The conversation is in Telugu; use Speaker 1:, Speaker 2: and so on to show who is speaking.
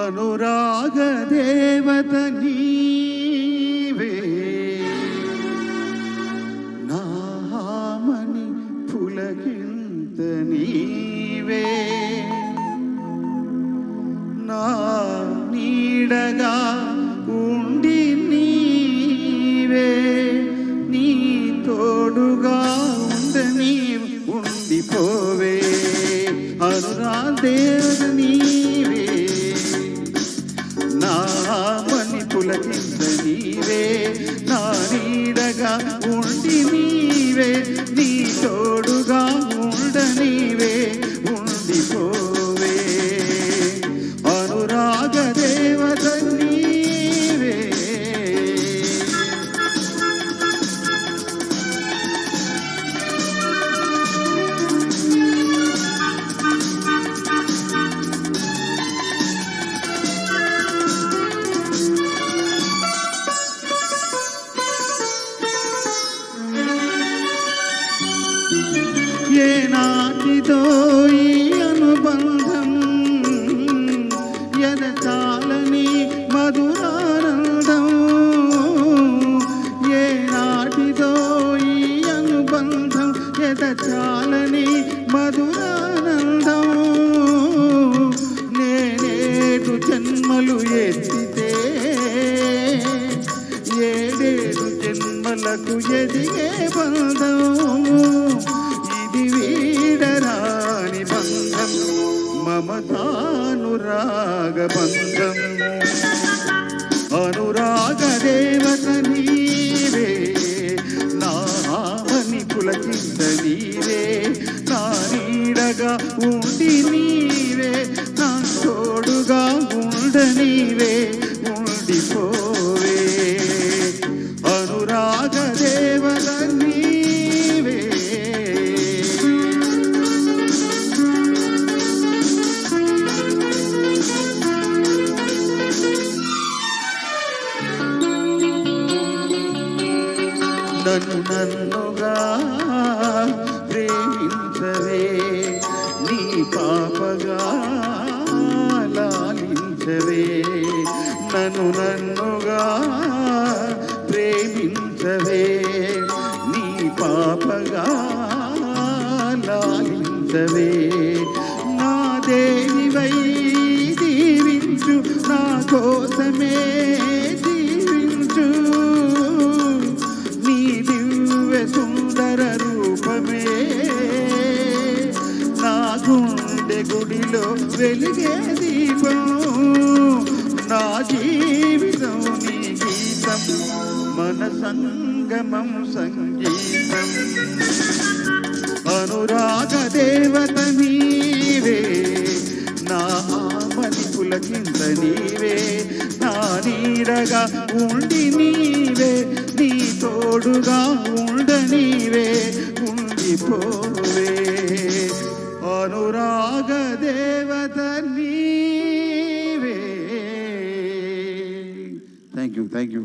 Speaker 1: అనురాగ దేవత నీవే నామని పులకింత నీవే నా నీడగా ఉండి నీవే నీ తోడుగా ఉండని ఉండిపోవే అనురాగ దేవత నీవే నామని పులకింత నీవే నా నీడగా ఉండి నీవే నీ తోడుగా ఉండనివే ఉండిపోవే అనురాగ దేవత నీవే. ఏనాటిదో ఈ అనుబంధం ఎదచాలని మధురానందం ఏనాటిదో ఈ అనుబంధం ఎదచాలని మధురానందం నేనేడు జన్మలు ఎత్తితే ఏడేడు జన్మలకు ఎదిగే బంధం ఇది వీడరాని బంధం మమతానురాగ బంధం అనురాగ దేవత నీవే నామని పులకింత నీవే నా నీడగా ఉండి నీవే నా తోడుగా ఉండనీవే ఉండిపోవే అనురాగ దేవత నీవే. నన్నుగా ప్రేమించవే నీ పాపగా లాలించవే నన్నుగా ప్రేమించవే నీ పాపగా లాలించవే నా దేవివై దీవించు నా కోసమే జీవించు సుందర రూపమే నా గుండె గుడిలో వెలిగే దీపం నా జీవితం నీ గీతం మన సంగమం సంగీతం అనురాగ దేవత నీవే నా ఆమని పులకింత నీవే నా నీడగా ఉండి నీవే నీ తోడుగా ఉండనీవే ఉండిపోవే అనురాగ దేవత నీవే. Thank you.